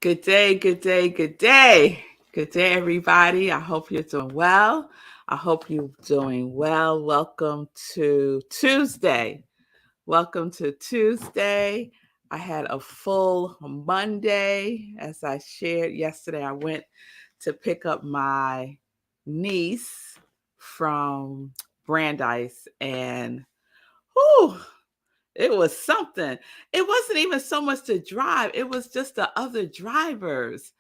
Good day, good day, good day. Good day, everybody. I hope you're doing well. I hope you're doing well. Welcome to Tuesday. Welcome to Tuesday. I had a full Monday. As I shared yesterday, I went to pick up my niece from Brandeis, and whew, it was something. It wasn't even so much to drive, it was just the other drivers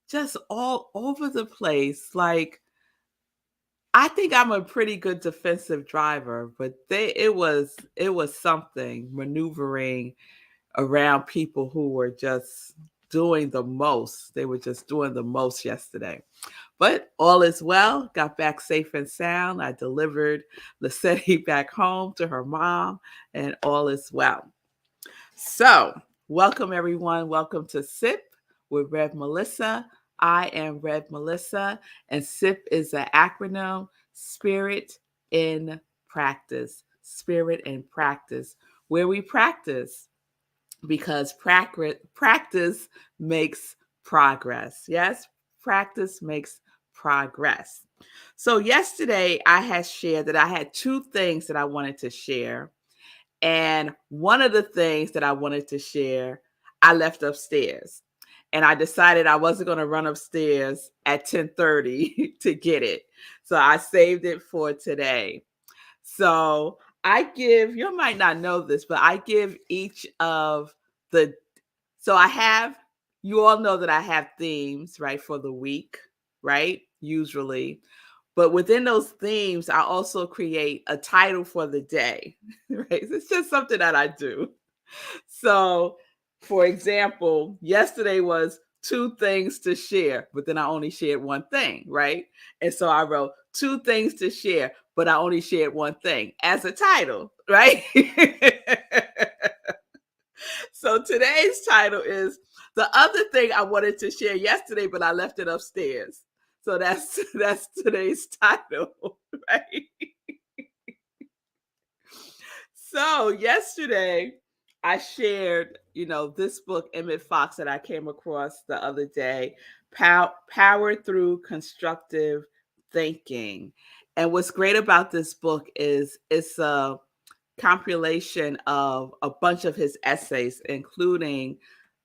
just all over the place. Like, I think I'm a pretty good defensive driver, but it was something maneuvering around people who were just doing the most. They were just doing the most yesterday. But all is well. Got back safe and sound. I delivered Lissetti back home to her mom, and all is well. So, welcome everyone. Welcome to SIP with Rev Melissa. I am Rev Melissa, and SIP is an acronym: Spirit in Practice. Spirit in Practice, where we practice because practice makes progress. Yes, practice makes progress. So, yesterday I had shared that I had two things that I wanted to share, and one of the things that I wanted to share, I left upstairs. And I decided I wasn't going to run upstairs at 10:30 to get it. So I saved it for today. So I give, you might not know this, but I give each of the, so I have, you all know that I have themes, right, for the week, right? Usually. But within those themes, I also create a title for the day, right? It's just something that I do. So, for example, yesterday was two things to share, but then I only shared one thing, right? And so I wrote two things to share, but I only shared one thing as a title, right? So today's title is the other thing I wanted to share yesterday, but I left it upstairs. So that's today's title, right? So yesterday I shared, this book, Emmett Fox, that I came across the other day, Power Through Constructive Thinking. And what's great about this book is it's a compilation of a bunch of his essays, including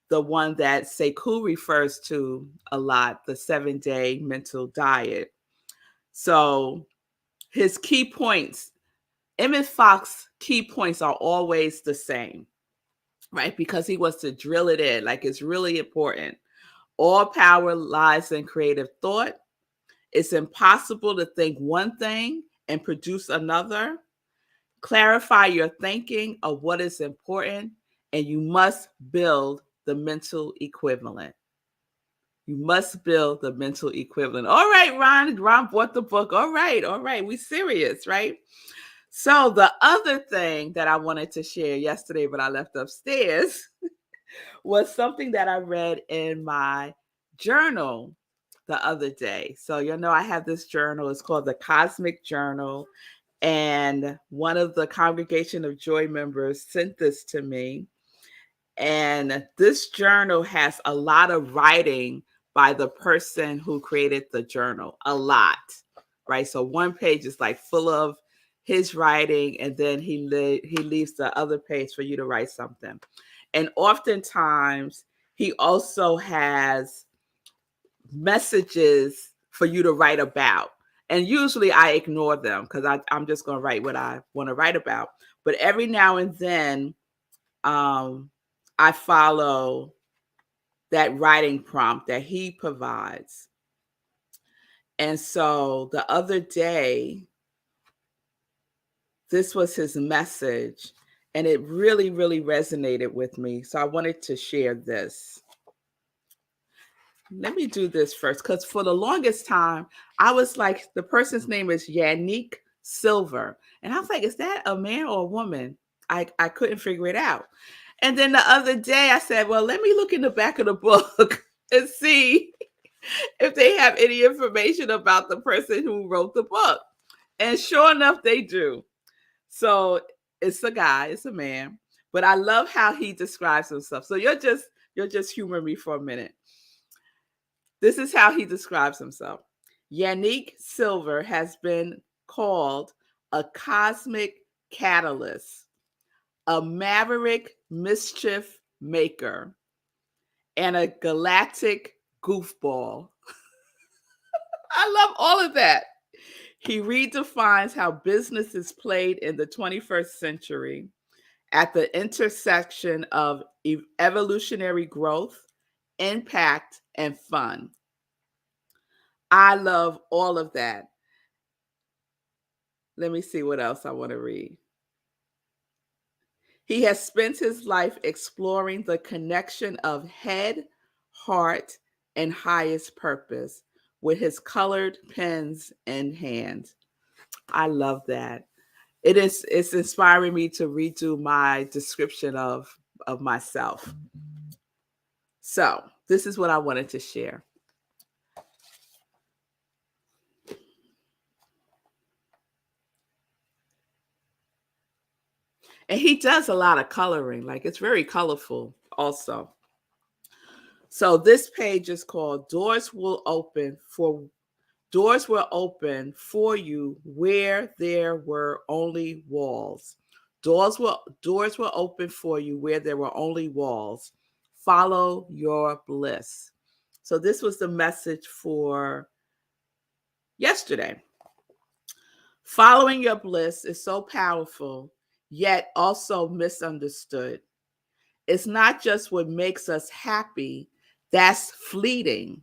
the one that Sekou refers to a lot, the 7-day mental diet. So his key points, Emmett Fox key points are always the same, right? Because he wants to drill it in, like it's really important. All power lies in creative thought. It's impossible to think one thing and produce another. Clarify your thinking of what is important, and you must build the mental equivalent. You must build the mental equivalent. All right, Ron. Ron bought the book. All right, all right. We serious, right? So the other thing that I wanted to share yesterday, but I left upstairs, was something that I read in my journal the other day. So I have this journal. It's called the Cosmic Journal. And one of the Congregation of Joy members sent this to me. And this journal has a lot of writing by the person who created the journal, a lot, right? So one page is like full of his writing, and then he leaves the other page for you to write something. And oftentimes he also has messages for you to write about. And usually I ignore them because I'm just going to write what I want to write about. But every now and then, I follow that writing prompt that he provides. And so the other day, this was his message, and it really, really resonated with me. So I wanted to share this. Let me do this first, because for the longest time, I was like, the person's name is Yannick Silver. And I was like, is that a man or a woman? I couldn't figure it out. And then the other day I said, well, let me look in the back of the book and see if they have any information about the person who wrote the book. And sure enough, they do. So it's a guy, it's a man, but I love how he describes himself. So you'll just humor me for a minute. This is how he describes himself. Yannick Silver has been called a cosmic catalyst, a maverick mischief maker, and a galactic goofball. I love all of that. He redefines how business is played in the 21st century at the intersection of evolutionary growth, impact, and fun. I love all of that. Let me see what else I want to read. He has spent his life exploring the connection of head, heart, and highest purpose with his colored pens in hand. I love that. It's inspiring me to redo my description of myself. So, this is what I wanted to share. And he does a lot of coloring, like it's very colorful also. So this page is called Doors Will Open for You Where There Were Only Walls. Doors will open for you where there were only walls. Follow your bliss. So this was the message for yesterday. Following your bliss is so powerful, yet also misunderstood. It's not just what makes us happy, that's fleeting,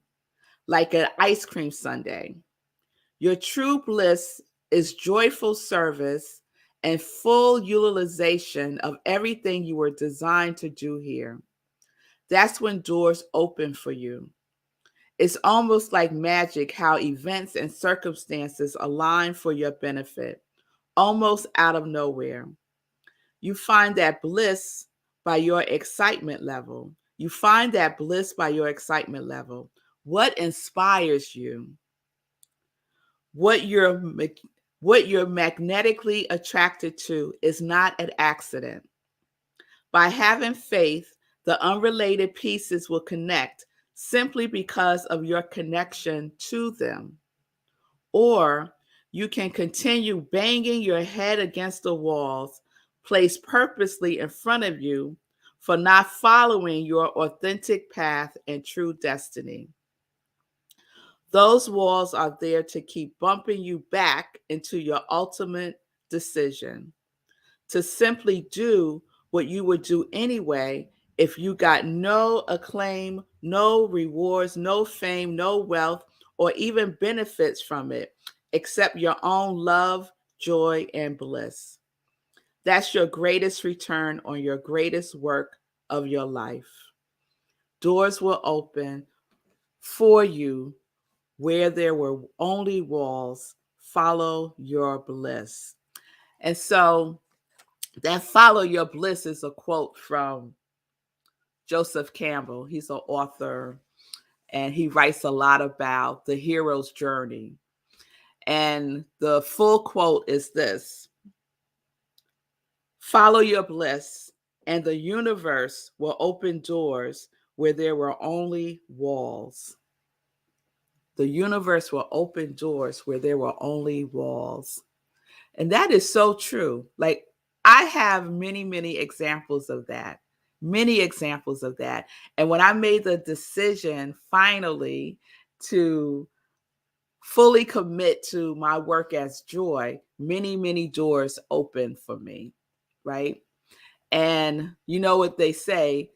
like an ice cream sundae. Your true bliss is joyful service and full utilization of everything you were designed to do here. That's when doors open for you. It's almost like magic how events and circumstances align for your benefit, almost out of nowhere. You find that bliss by your excitement level. You find that bliss by your excitement level. What inspires you? What you're magnetically attracted to is not an accident. By having faith, the unrelated pieces will connect simply because of your connection to them. Or you can continue banging your head against the walls placed purposely in front of you for not following your authentic path and true destiny. Those walls are there to keep bumping you back into your ultimate decision, to simply do what you would do anyway if you got no acclaim, no rewards, no fame, no wealth, or even benefits from it, except your own love, joy, and bliss. That's your greatest return on your greatest work of your life. Doors will open for you where there were only walls. Follow your bliss. And so that follow your bliss is a quote from Joseph Campbell. He's an author and he writes a lot about the hero's journey. And the full quote is this: follow your bliss, and the universe will open doors where there were only walls. The universe will open doors where there were only walls. And that is so true. Like, I have many, many examples of that. Many examples of that. And when I made the decision finally to fully commit to my work as joy, many, many doors opened for me, right? And you know what they say,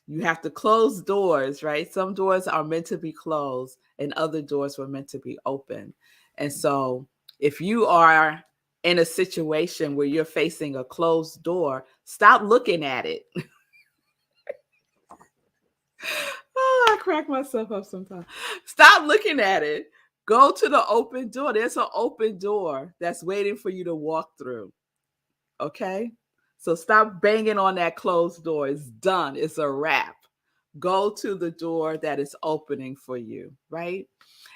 you have to close doors, right? Some doors are meant to be closed and other doors were meant to be open. And so if you are in a situation where you're facing a closed door, stop looking at it. Oh, I crack myself up sometimes. Stop looking at it. Go to the open door. There's an open door that's waiting for you to walk through. Okay? So stop banging on that closed door. It's done. It's a wrap. Go to the door that is opening for you, right?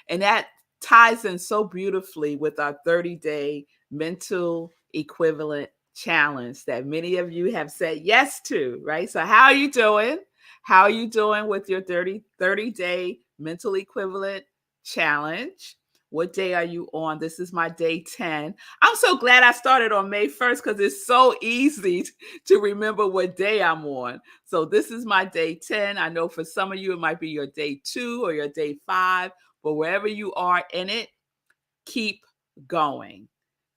And that ties in so beautifully with our 30-day mental equivalent challenge that many of you have said yes to, right? So how are you doing? How are you doing with your 30-day mental equivalent challenge. What day are you on? This is my day 10. I'm so glad I started on May 1st because it's so easy to remember what day I'm on. So this is my day 10. I know for some of you, it might be your day 2 or your day 5, but wherever you are in it, keep going.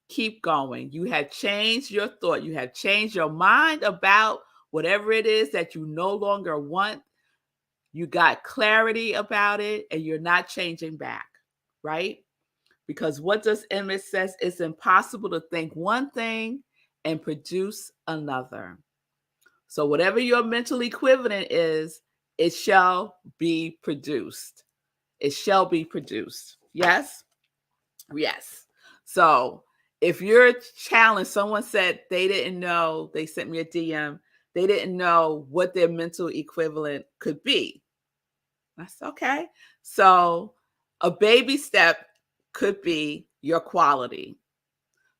Keep going. You have changed your thought. You have changed your mind about whatever it is that you no longer want. You got clarity about it and you're not changing back, right? Because what does Emmett says? It's impossible to think one thing and produce another. So whatever your mental equivalent is, it shall be produced. It shall be produced. Yes? Yes. So if you're challenged, someone said they didn't know, they sent me a DM, they didn't know what their mental equivalent could be. That's okay. So a baby step could be your quality.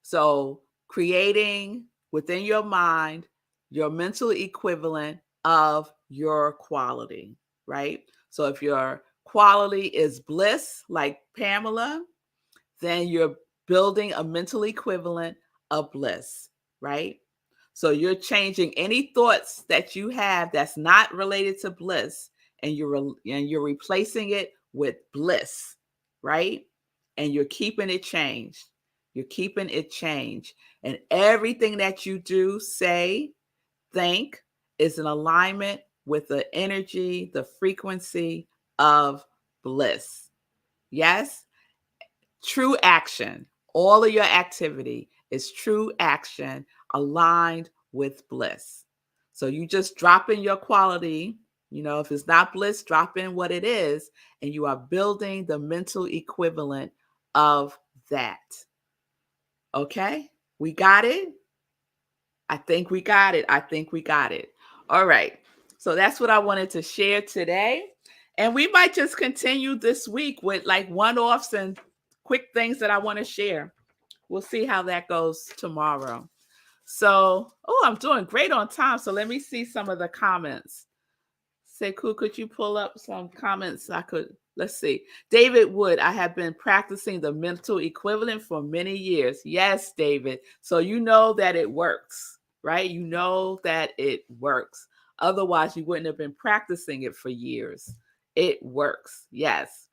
So creating within your mind your mental equivalent of your quality, right? So if your quality is bliss, like Pamela, then you're building a mental equivalent of bliss, right? So you're changing any thoughts that you have that's not related to bliss, and you're replacing it with bliss, right? And you're keeping it changed. You're keeping it changed. And everything that you do, say, think is in alignment with the energy, the frequency of bliss. Yes? True action. All of your activity is true action aligned with bliss. So you just drop in your quality. If it's not bliss, drop in what it is, and you are building the mental equivalent of that. Okay? We got it? I think we got it. I think we got it. All right. So that's what I wanted to share today. And we might just continue this week with like one-offs and quick things that I want to share. We'll see how that goes tomorrow. So, I'm doing great on time. So let me see some of the comments. Sekou, could you pull up some comments? Let's see. David Wood, I have been practicing the mental equivalent for many years. Yes, David. So you know that it works, right? You know that it works. Otherwise, you wouldn't have been practicing it for years. It works. Yes.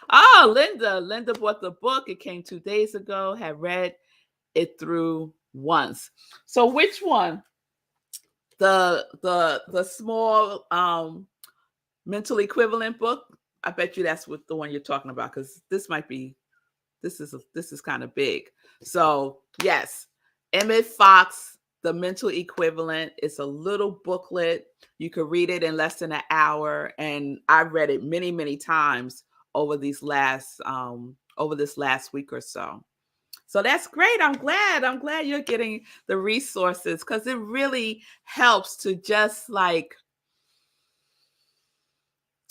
Oh, Linda. Linda bought the book. It came 2 days ago, had read it through once. So which one? The small mental equivalent book. I bet you that's what the one you're talking about, because this is kind of big. So yes, Emmett Fox, the mental equivalent. It's a little booklet. You could read it in less than an hour, and I've read it many, many times over this last week or so. So that's great. I'm glad you're getting the resources, because it really helps to just like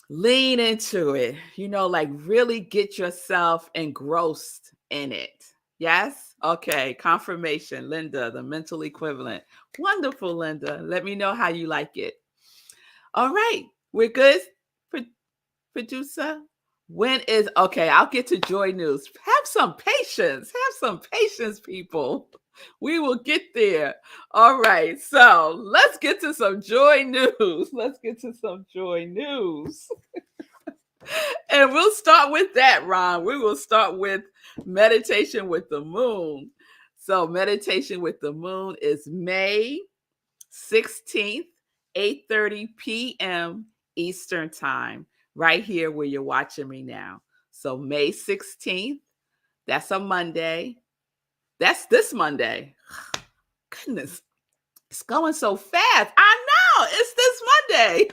lean into it, like really get yourself engrossed in it. Yes? Okay. Confirmation. Linda, the mental equivalent. Wonderful, Linda. Let me know how you like it. All right. We're good, producer? Okay, I'll get to Joy News. Have some patience. Have some patience, people. We will get there. All right, so let's get to some Joy News. Let's get to some Joy News. And we'll start with that, Ron. We will start with meditation with the moon. So meditation with the moon is May 16th, 8:30 p.m. Eastern Time, right here where you're watching me now. So May 16th, that's a Monday. That's this Monday. Goodness, it's going so fast. I know, it's this Monday.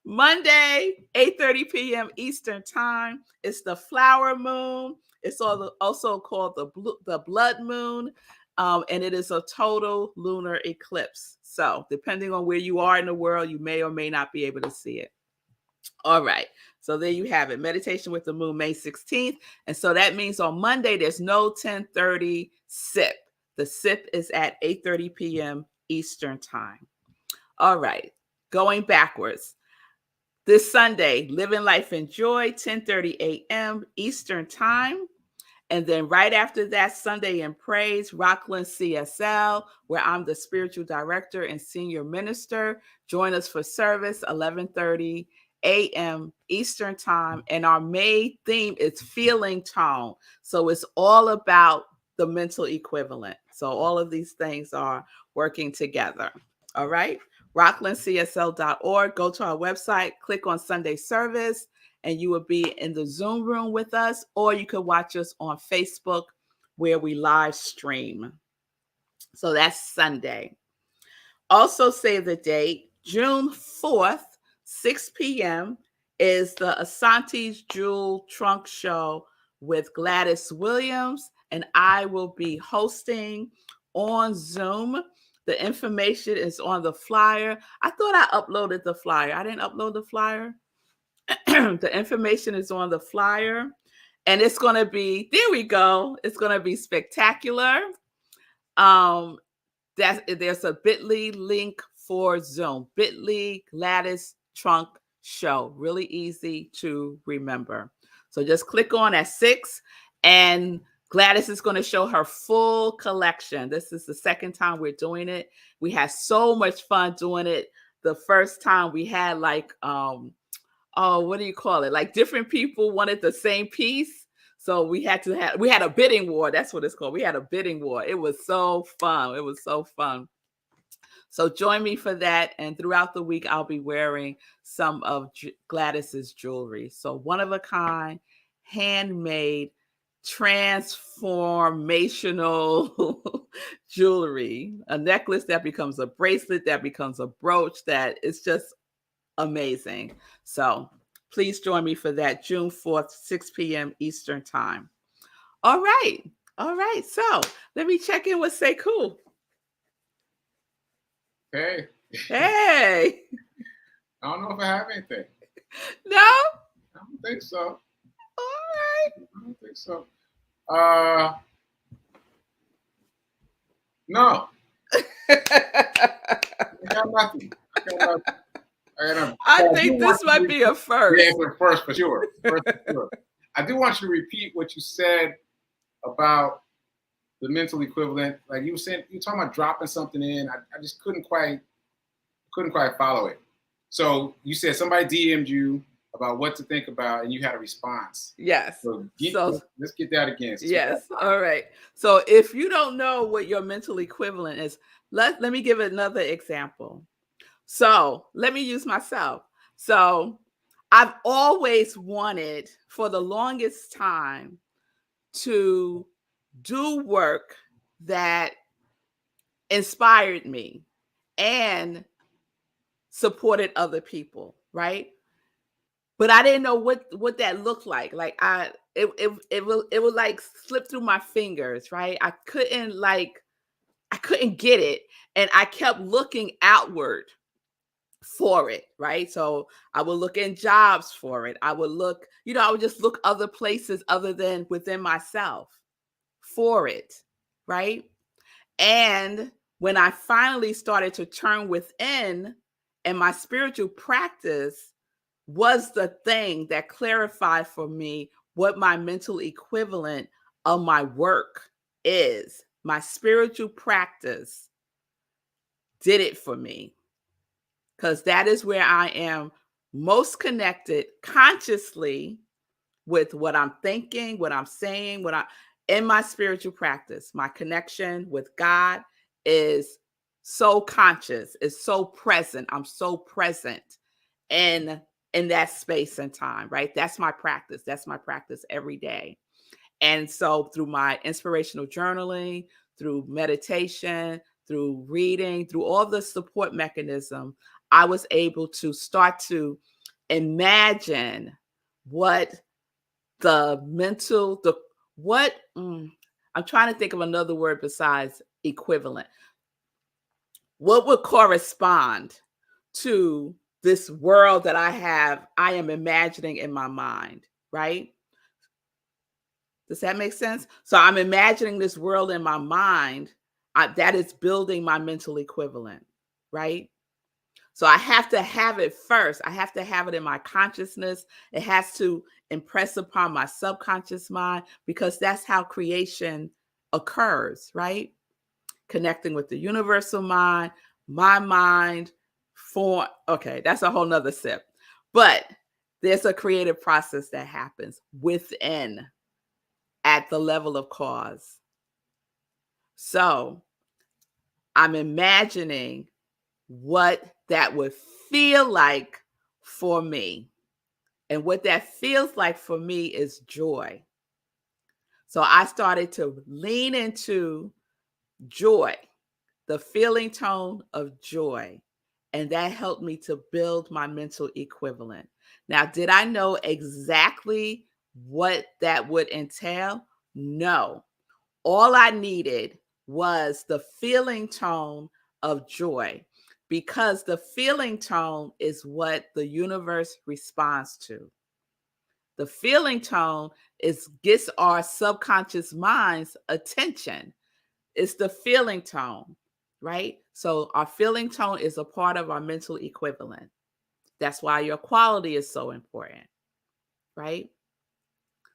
Monday, 8:30 p.m. Eastern Time. It's the flower moon. It's also called the blood moon. And it is a total lunar eclipse. So depending on where you are in the world, you may or may not be able to see it. All right. So there you have it. Meditation with the moon, May 16th. And so that means on Monday, there's no 10:30 sip. The sip is at 8:30 p.m. Eastern Time. All right. Going backwards. this Sunday, Living Life in Joy, 10:30 a.m. Eastern Time. And then right after that, Sunday in Praise, Rockland CSL, where I'm the spiritual director and senior minister. Join us for service, 11:30 a.m. Eastern Time. And our main theme is feeling tone. So it's all about the mental equivalent. So all of these things are working together. All right. rocklandcsl.org. Go to our website, click on Sunday service, and you will be in the Zoom room with us, or you could watch us on Facebook where we live stream. So that's Sunday. Also save the date, June 4th, 6 p.m. is the Asante's Jewel Trunk Show with Gladys Williams, and I will be hosting on Zoom. The information is on the flyer. I thought I uploaded the flyer. I didn't upload the flyer. The information is on the flyer, and it's going to be, there we go. It's going to be spectacular. There's a bit.ly link for Zoom, bit.ly Gladys Trunk Show. Really easy to remember. So just click on at 6, and Gladys is going to show her full collection. This is the second time we're doing it. We had so much fun doing it. The first time we had like, what do you call it? Like different people wanted the same piece. So we had a bidding war. That's what it's called. We had a bidding war. It was so fun. It was so fun. So join me for that. And throughout the week, I'll be wearing some of Gladys's jewelry. So one of a kind, handmade, transformational jewelry, a necklace that becomes a bracelet, that becomes a brooch, that it's just amazing. So please join me for that, June 4th, 6 p.m. Eastern Time. All right. All right. So let me check in with Sekou. Hey. Hey. I don't know if I have anything. No? I don't think so. All right. I don't think so. No. I got nothing. I think this might be a first. Yeah, it's a first for sure. I do want you to repeat what you said about the mental equivalent. Like you were saying, you were talking about dropping something in. I just couldn't quite follow it. So you said somebody DM'd you about what to think about, and you had a response. Yes. So let's get that again. Yes. All right. So if you don't know what your mental equivalent is, let me give another example. So let me use myself. So I've always wanted, for the longest time, to do work that inspired me and supported other people, right? But I didn't know what that looked like. Like it would like slip through my fingers, right? I couldn't get it, and I kept looking outward for it, right? So I would look in jobs for it. I would look, I would just look other places other than within myself for it, right? And when I finally started to turn within, and my spiritual practice was the thing that clarified for me what my mental equivalent of my work is. My spiritual practice did it for me, because that is where I am most connected consciously with what I'm thinking, what I'm saying, in my spiritual practice. My connection with God is so conscious, is so present. I'm so present in that space and time, right? That's my practice. That's my practice every day. And so through my inspirational journaling, through meditation, through reading, through all the support mechanism, I was able to start to imagine what I'm trying to think of another word besides equivalent. What would correspond to this world that I am imagining in my mind, right? Does that make sense? So I'm imagining this world in my mind that is building my mental equivalent, right? So I have to have it first. I have to have it in my consciousness. It has to impress upon my subconscious mind, because that's how creation occurs, right? Connecting with the universal mind, my mind, okay, that's a whole nother sip. But there's a creative process that happens within, at the level of cause. So I'm imagining what that would feel like for me. And what that feels like for me is joy. So I started to lean into joy, the feeling tone of joy. And that helped me to build my mental equivalent. Now, did I know exactly what that would entail? No. All I needed was the feeling tone of joy, because the feeling tone is what the universe responds to. The feeling tone gets our subconscious mind's attention. It's the feeling tone, right? So our feeling tone is a part of our mental equivalent. That's why your quality is so important, right?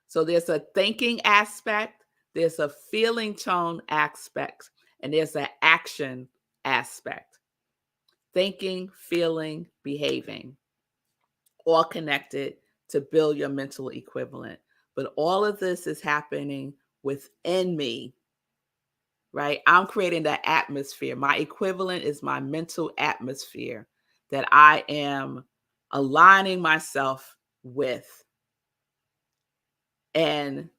So there's a thinking aspect, there's a feeling tone aspect, and there's an action aspect. Thinking, feeling, behaving, all connected to build your mental equivalent. But all of this is happening within me, right? I'm creating the atmosphere. My equivalent is my mental atmosphere that I am aligning myself with. And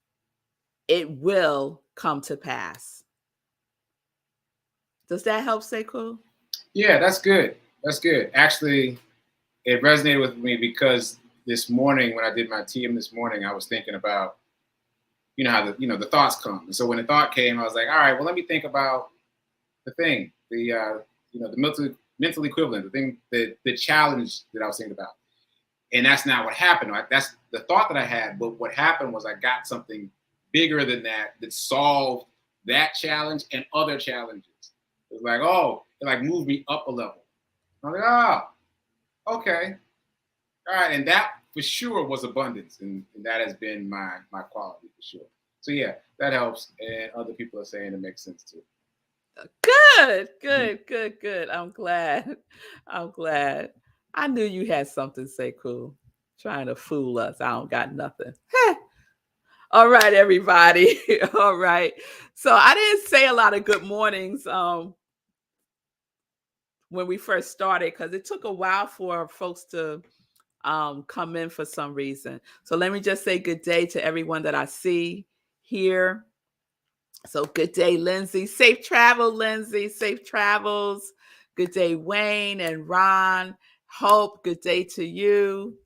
it will come to pass. Does that help, Sekou? Yeah, that's good. That's good. Actually, it resonated with me because this morning when I did my TM this morning, I was thinking about, how the thoughts come. And so when the thought came, I was like, all right, well, let me think about the thing, the mental equivalent, the thing, the challenge that I was thinking about. And that's not what happened. Right? That's the thought that I had. But what happened was I got something bigger than that solved that challenge and other challenges. It was like, it like moved me up a level. I'm like, okay. All right. And that for sure was abundance. And that has been my quality for sure. So yeah, that helps. And other people are saying it makes sense too. Good. I'm glad. I'm glad. I knew you had something, Sekou. Trying to fool us. I don't got nothing. All right, everybody. All right. So I didn't say a lot of good mornings when we first started, because it took a while for folks to come in for some reason. So let me just say good day to everyone that I see here. So good day, Lindsay. Safe travel, Lindsay. Safe travels. Good day, Wayne and Ron. Hope, good day to you.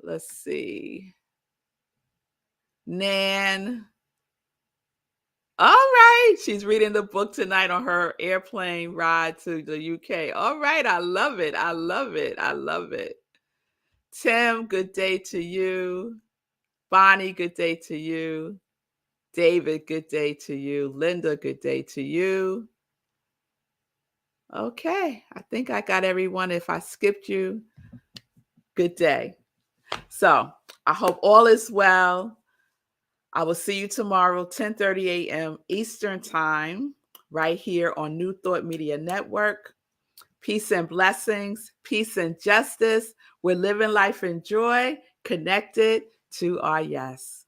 Let's see. Nan. All right. She's reading the book tonight on her airplane ride to the UK. All right. I love it. I love it. I love it. Tim, good day to you. Bonnie, good day to you. David, good day to you. Linda, good day to you. Okay, I think I got everyone. If I skipped you, good day. So I hope all is well. I will see you tomorrow, 10:30 a.m. Eastern Time, right here on New Thought Media Network. Peace and blessings, peace and justice. We're living life in joy, connected to our yes.